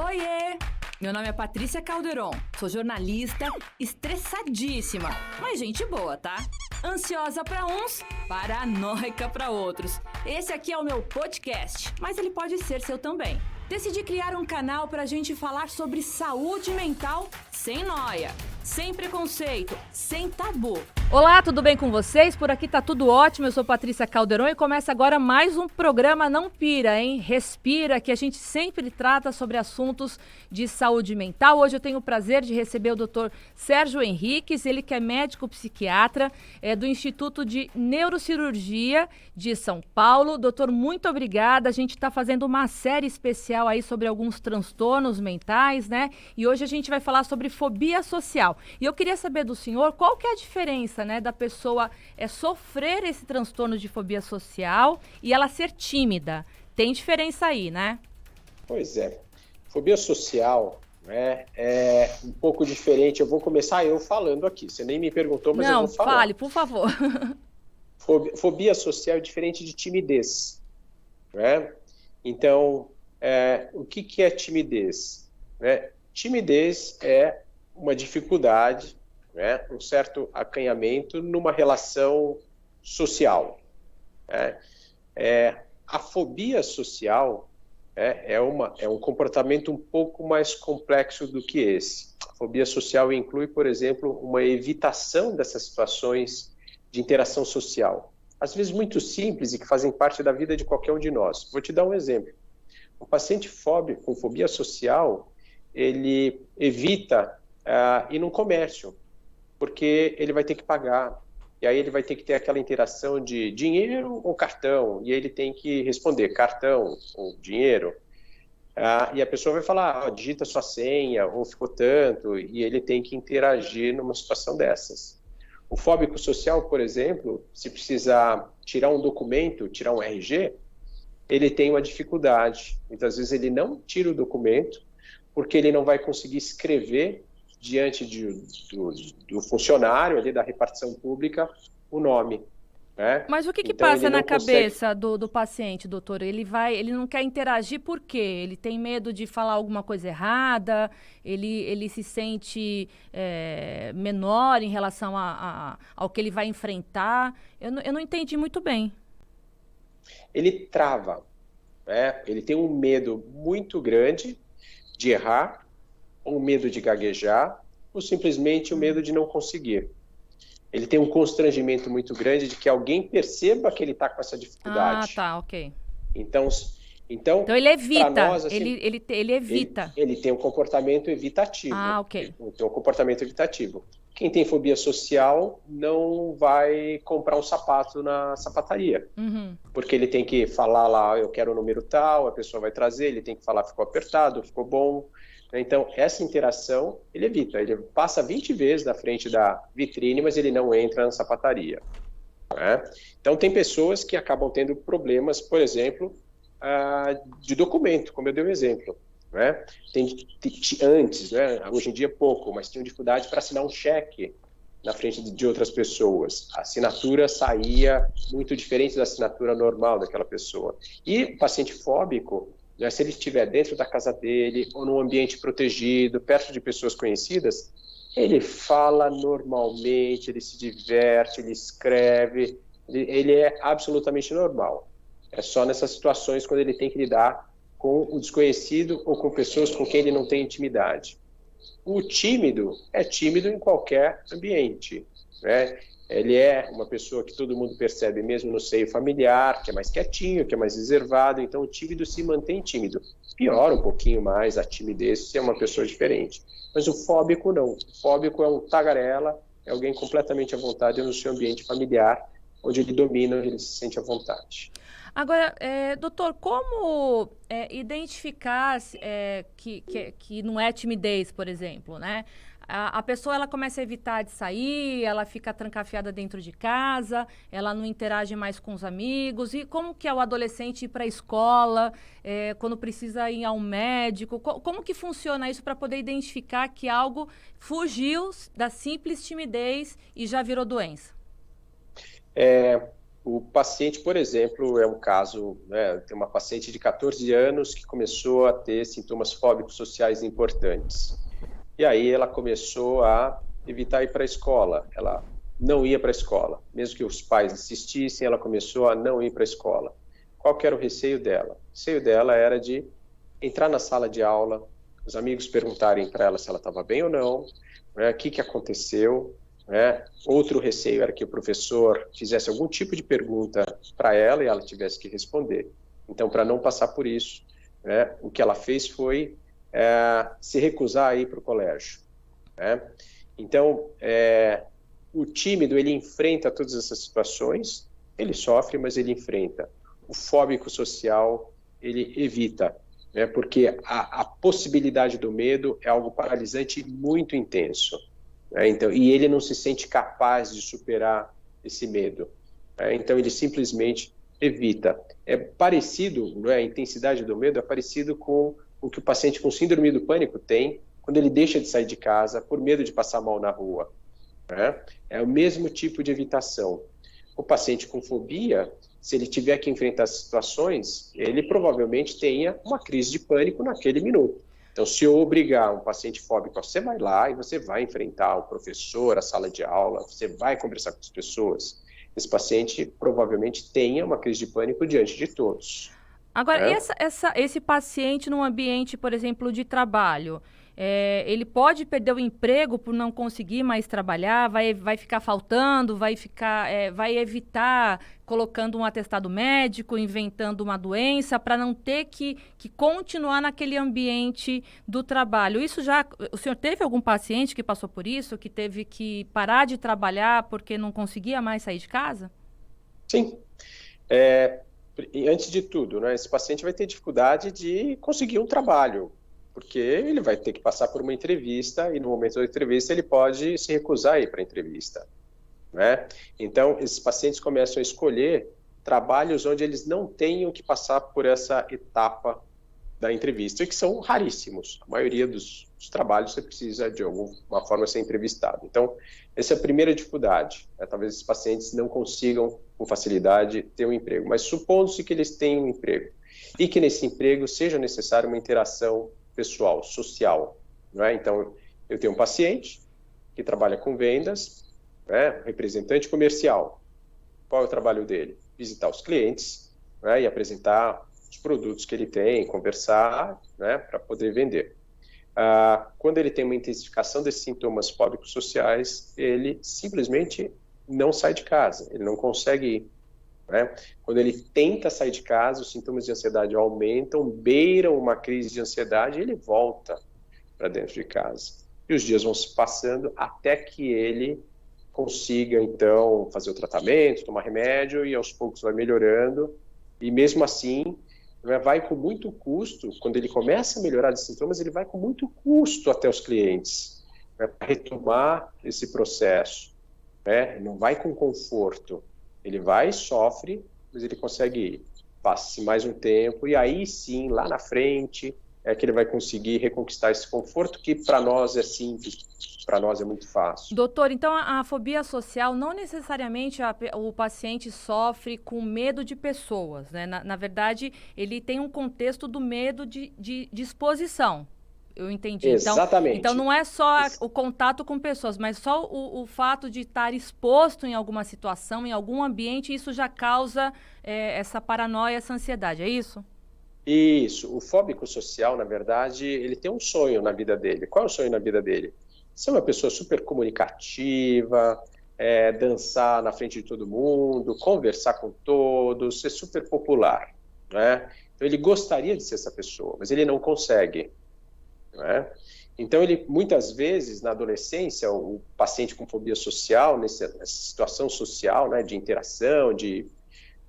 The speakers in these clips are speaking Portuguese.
Oiê! Meu nome é Patrícia Calderon, sou jornalista, estressadíssima, mas gente boa, tá? Ansiosa pra uns, paranoica pra outros. Esse aqui é o meu podcast, mas ele pode ser seu também. Decidi criar um canal pra gente falar sobre saúde mental sem noia, sem preconceito, sem tabu. Olá, tudo bem com vocês? Por aqui tá tudo ótimo, eu sou Patrícia Calderon e começa agora mais um programa Não Pira, hein? Respira, que a gente sempre trata sobre assuntos de saúde mental. Hoje eu tenho o prazer de receber o Dr. Sérgio Henriques, ele que é médico psiquiatra do Instituto de Neurocirurgia de São Paulo. Doutor, muito obrigada, a gente está fazendo uma série especial aí sobre alguns transtornos mentais, né? E hoje a gente vai falar sobre fobia social. E eu queria saber do senhor qual que é a diferença, né, da pessoa sofrer esse transtorno de fobia social e ela ser tímida. Tem diferença aí, né? Pois é. Fobia social, né, é um pouco diferente. Eu vou começar eu falando aqui. Você nem me perguntou, mas eu vou falar. Não, fale, por favor. Fobia social é diferente de timidez, né? Então, o que é timidez? Né? Timidez é uma dificuldade, né, um certo acanhamento numa relação social. Né? A fobia social é um comportamento um pouco mais complexo do que esse. A fobia social inclui, por exemplo, uma evitação dessas situações de interação social, às vezes muito simples e que fazem parte da vida de qualquer um de nós. Vou te dar um exemplo. Um paciente fóbico com fobia social, ele evita ir num comércio, porque ele vai ter que pagar, e aí ele vai ter que ter aquela interação de dinheiro ou cartão, e ele tem que responder cartão ou dinheiro, e a pessoa vai falar, digita sua senha, ou ficou tanto, e ele tem que interagir numa situação dessas. O fóbico social, por exemplo, se precisar tirar um documento, tirar um RG, ele tem uma dificuldade. Muitas vezes ele não tira o documento, porque ele não vai conseguir escrever diante do funcionário ali da repartição pública o nome. Né? Mas o que então, passa na cabeça do paciente, doutor? Ele não quer interagir por quê? Ele tem medo de falar alguma coisa errada? Ele se sente menor em relação ao que ele vai enfrentar? Eu não entendi muito bem. Ele trava. Né? Ele tem um medo muito grande de errar, ou medo de gaguejar, ou simplesmente o medo de não conseguir. Ele tem um constrangimento muito grande de que alguém perceba que ele está com essa dificuldade. Ah, tá, ok. Então ele evita, nós, assim, ele evita. Ele tem um comportamento evitativo. Ah, ok. Ele tem um comportamento evitativo. Quem tem fobia social não vai comprar um sapato na sapataria. Uhum. Porque ele tem que falar lá, eu quero o número tal, a pessoa vai trazer, ele tem que falar, ficou apertado, ficou bom. Então, essa interação, ele evita. Ele passa 20 vezes na frente da vitrine, mas ele não entra na sapataria. Né? Então, tem pessoas que acabam tendo problemas, por exemplo, de documento, como eu dei um exemplo. Né? Antes, né? Hoje em dia pouco, mas tinham dificuldade para assinar um cheque na frente de outras pessoas. A assinatura saía muito diferente da assinatura normal daquela pessoa. E o paciente fóbico, né, se ele estiver dentro da casa dele ou num ambiente protegido, perto de pessoas conhecidas, ele fala normalmente, ele se diverte, ele escreve, ele é absolutamente normal. É só nessas situações quando ele tem que lidar com o desconhecido ou com pessoas com quem ele não tem intimidade. O tímido é tímido em qualquer ambiente, né? Ele é uma pessoa que todo mundo percebe mesmo no seio familiar, que é mais quietinho, que é mais reservado, então o tímido se mantém tímido. Piora um pouquinho mais a timidez se é uma pessoa diferente. Mas o fóbico não. O fóbico é um tagarela, é alguém completamente à vontade no seu ambiente familiar, onde ele domina, onde ele se sente à vontade. Agora, doutor, como identificar que não é timidez, por exemplo, né? A pessoa ela começa a evitar de sair, ela fica trancafiada dentro de casa, ela não interage mais com os amigos. E como que é o adolescente ir para a escola, quando precisa ir ao médico? Como que funciona isso para poder identificar que algo fugiu da simples timidez e já virou doença? o paciente, por exemplo, é um caso, né, tem uma paciente de 14 anos que começou a ter sintomas fóbicos sociais importantes. E aí ela começou a evitar ir para a escola. Ela não ia para a escola. Mesmo que os pais insistissem, ela começou a não ir para a escola. Qual que era o receio dela? O receio dela era de entrar na sala de aula, os amigos perguntarem para ela se ela estava bem ou não, né, o que aconteceu. Né? Outro receio era que o professor fizesse algum tipo de pergunta para ela e ela tivesse que responder. Então, para não passar por isso, né, o que ela fez foi se recusar a ir para o colégio. Né? Então, o tímido, ele enfrenta todas essas situações, ele sofre, mas ele enfrenta. O fóbico social, ele evita, né? Porque a possibilidade do medo é algo paralisante e muito intenso. Né? Então, e ele não se sente capaz de superar esse medo. Né? Então, ele simplesmente evita. É parecido, não é? A intensidade do medo é parecido com o que o paciente com síndrome do pânico tem quando ele deixa de sair de casa por medo de passar mal na rua. Né? É o mesmo tipo de evitação. O paciente com fobia, se ele tiver que enfrentar situações, ele provavelmente tenha uma crise de pânico naquele minuto. Então, se eu obrigar um paciente fóbico, você vai lá e você vai enfrentar o professor, a sala de aula, você vai conversar com as pessoas. Esse paciente provavelmente tenha uma crise de pânico diante de todos. Agora, esse paciente num ambiente, por exemplo, de trabalho, ele pode perder o emprego por não conseguir mais trabalhar, vai ficar faltando, vai evitar colocando um atestado médico, inventando uma doença para não ter que continuar naquele ambiente do trabalho. O senhor teve algum paciente que passou por isso, que teve que parar de trabalhar porque não conseguia mais sair de casa? Sim. Antes de tudo, né, esse paciente vai ter dificuldade de conseguir um trabalho, porque ele vai ter que passar por uma entrevista e no momento da entrevista ele pode se recusar a ir para a entrevista. Né? Então, esses pacientes começam a escolher trabalhos onde eles não tenham que passar por essa etapa da entrevista, e que são raríssimos. A maioria dos trabalhos você precisa, de alguma forma, ser entrevistado. Então, essa é a primeira dificuldade. Né? Talvez esses pacientes não consigam, com facilidade, ter um emprego. Mas supondo-se que eles tenham um emprego e que nesse emprego seja necessária uma interação pessoal, social. Não é? Então, eu tenho um paciente que trabalha com vendas, né? Representante comercial. Qual é o trabalho dele? Visitar os clientes, né? E apresentar os produtos que ele tem, conversar, né? Para poder vender. Quando ele tem uma intensificação desses sintomas fóbicos sociais, ele simplesmente não sai de casa, ele não consegue ir. Né? Quando ele tenta sair de casa, os sintomas de ansiedade aumentam, beiram uma crise de ansiedade e ele volta para dentro de casa. E os dias vão se passando até que ele consiga, então, fazer o tratamento, tomar remédio e aos poucos vai melhorando. E mesmo assim, vai com muito custo, quando ele começa a melhorar os sintomas, ele vai com muito custo até os clientes, né, para retomar esse processo. Né? Não vai com conforto. Ele vai, sofre, mas ele consegue ir. Passa-se mais um tempo e aí sim, lá na frente, é que ele vai conseguir reconquistar esse conforto que para nós é simples, para nós é muito fácil. Doutor, então a fobia social não necessariamente o paciente sofre com medo de pessoas, né? Na verdade, ele tem um contexto do medo de exposição. Eu entendi. Exatamente. Então não é só o contato com pessoas, mas só o fato de estar exposto em alguma situação, em algum ambiente, isso já causa essa paranoia, essa ansiedade, é isso? Isso. O fóbico social, na verdade, ele tem um sonho na vida dele. Qual é o sonho na vida dele? Ser uma pessoa super comunicativa, dançar na frente de todo mundo, conversar com todos, ser super popular. Né? Então ele gostaria de ser essa pessoa, mas ele não consegue. Né? Então, muitas vezes, na adolescência, o paciente com fobia social, nessa situação social, né, de interação, de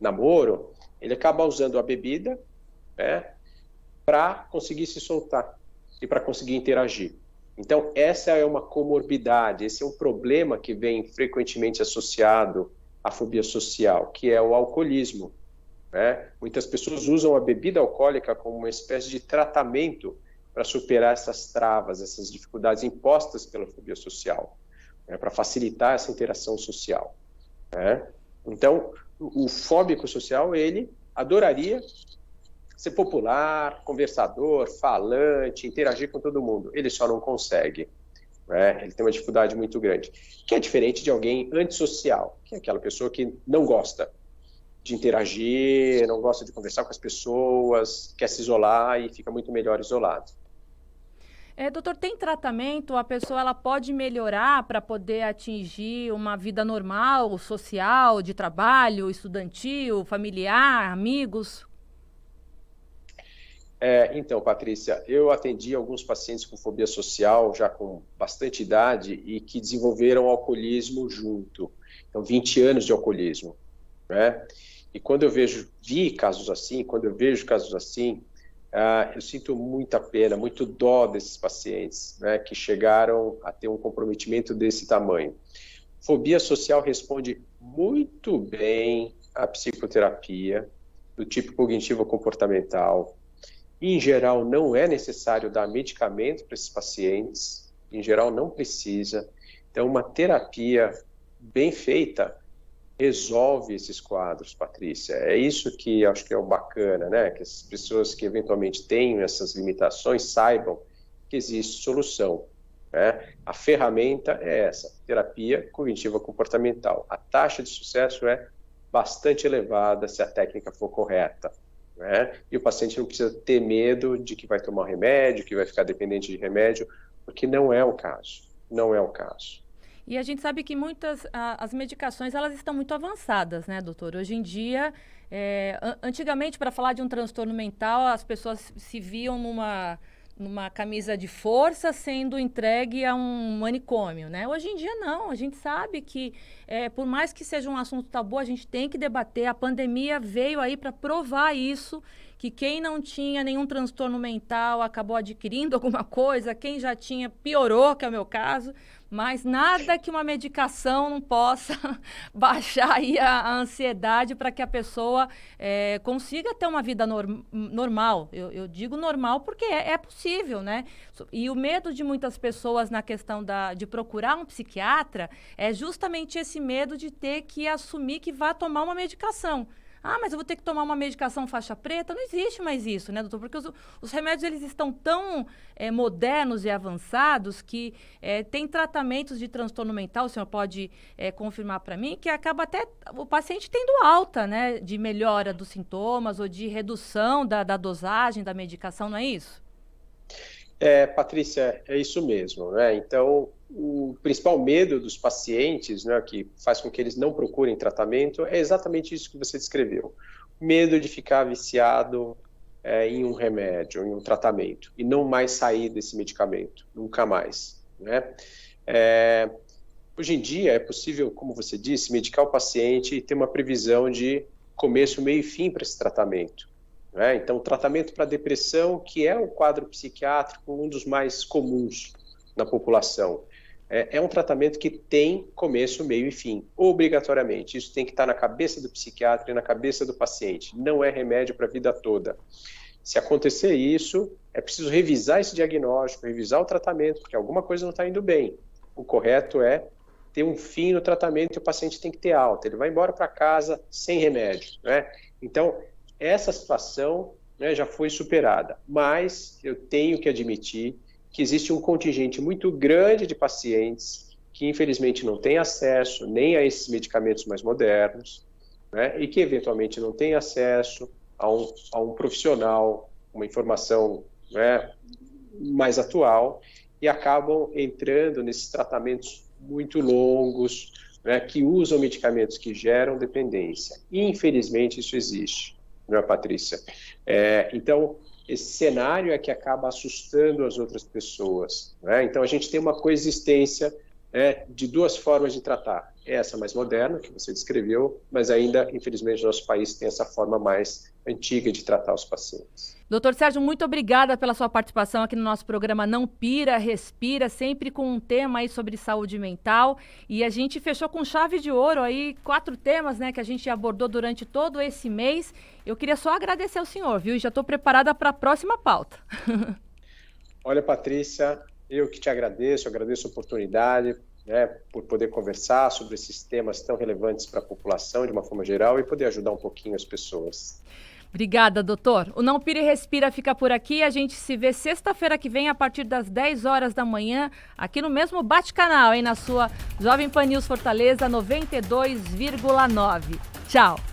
namoro, ele acaba usando a bebida, né, para conseguir se soltar e para conseguir interagir. Então, essa é uma comorbidade, esse é um problema que vem frequentemente associado à fobia social, que é o alcoolismo. Né? Muitas pessoas usam a bebida alcoólica como uma espécie de tratamento para superar essas travas, essas dificuldades impostas pela fobia social, né, para facilitar essa interação social. Né? Então, O fóbico social, ele adoraria ser popular, conversador, falante, interagir com todo mundo. Ele só não consegue. Né? Ele tem uma dificuldade muito grande. Que é diferente de alguém antissocial, que é aquela pessoa que não gosta de interagir, não gosta de conversar com as pessoas, quer se isolar e fica muito melhor isolado. Doutor, tem tratamento? A pessoa ela pode melhorar para poder atingir uma vida normal, social, de trabalho, estudantil, familiar, amigos? Então, Patrícia, eu atendi alguns pacientes com fobia social, já com bastante idade, e que desenvolveram alcoolismo junto. Então, 20 anos de alcoolismo, né? E quando eu vejo casos assim, eu sinto muita pena, muito dó desses pacientes, né, que chegaram a ter um comprometimento desse tamanho. Fobia social responde muito bem à psicoterapia, do tipo cognitivo-comportamental. Em geral, não é necessário dar medicamento para esses pacientes, em geral não precisa. Então, uma terapia bem feita resolve esses quadros, Patrícia. É isso que acho que é o bacana, né? Que as pessoas que eventualmente tenham essas limitações saibam que existe solução, né? A ferramenta é essa, terapia cognitiva comportamental. A taxa de sucesso é bastante elevada se a técnica for correta, né? E o paciente não precisa ter medo de que vai tomar remédio, que vai ficar dependente de remédio, porque não é o caso, não é o caso. E a gente sabe que as medicações, elas estão muito avançadas, né, doutor? Hoje em dia, antigamente, para falar de um transtorno mental, as pessoas se viam numa camisa de força sendo entregue a um manicômio, né? Hoje em dia, não. A gente sabe que, por mais que seja um assunto tabu, a gente tem que debater. A pandemia veio aí para provar isso, que quem não tinha nenhum transtorno mental acabou adquirindo alguma coisa, quem já tinha piorou, que é o meu caso, mas nada que uma medicação não possa baixar aí a ansiedade para que a pessoa consiga ter uma vida normal. Eu digo normal porque é possível, né? E o medo de muitas pessoas na questão de procurar um psiquiatra é justamente esse medo de ter que assumir que vai tomar uma medicação. Ah, mas eu vou ter que tomar uma medicação faixa preta? Não existe mais isso, né, doutor? Porque os remédios, eles estão tão modernos e avançados que tem tratamentos de transtorno mental, o senhor pode confirmar para mim, que acaba até o paciente tendo alta, né, de melhora dos sintomas ou de redução da dosagem da medicação, não é isso? Patrícia, é isso mesmo, né? Então, o principal medo dos pacientes, né, que faz com que eles não procurem tratamento, é exatamente isso que você descreveu. O medo de ficar viciado em um remédio, em um tratamento, e não mais sair desse medicamento, nunca mais, né? Hoje em dia é possível, como você disse, medicar o paciente e ter uma previsão de começo, meio e fim para esse tratamento. Então, o tratamento para depressão, que é o quadro psiquiátrico, um dos mais comuns na população, é um tratamento que tem começo, meio e fim, obrigatoriamente. Isso tem que estar na cabeça do psiquiatra e na cabeça do paciente. Não é remédio para a vida toda. Se acontecer isso, é preciso revisar esse diagnóstico, revisar o tratamento, porque alguma coisa não está indo bem. O correto é ter um fim no tratamento e o paciente tem que ter alta. Ele vai embora para casa sem remédio, né? Então, essa situação, né, já foi superada, mas eu tenho que admitir que existe um contingente muito grande de pacientes que infelizmente não têm acesso nem a esses medicamentos mais modernos, né, e que eventualmente não têm acesso a um profissional, uma informação, né, mais atual, e acabam entrando nesses tratamentos muito longos, né, que usam medicamentos que geram dependência. E, infelizmente, isso existe. Não é, Patrícia? Então, esse cenário é que acaba assustando as outras pessoas, né? Então, a gente tem uma coexistência, de duas formas de tratar. Essa mais moderna, que você descreveu, mas ainda, infelizmente, no nosso país tem essa forma mais antiga de tratar os pacientes. Doutor Sérgio, muito obrigada pela sua participação aqui no nosso programa Não Pira, Respira, sempre com um tema aí sobre saúde mental. E a gente fechou com chave de ouro aí 4 temas, né, que a gente abordou durante todo esse mês. Eu queria só agradecer ao senhor, viu? E já estou preparada para a próxima pauta. Olha, Patrícia, eu que te agradeço a oportunidade. né, por poder conversar sobre esses temas tão relevantes para a população de uma forma geral e poder ajudar um pouquinho as pessoas. Obrigada, doutor. O Não Pira e Respira fica por aqui. A gente se vê sexta-feira que vem, a partir das 10 horas da manhã, aqui no mesmo Bate-Canal, hein, na sua Jovem Pan News Fortaleza 92,9. Tchau.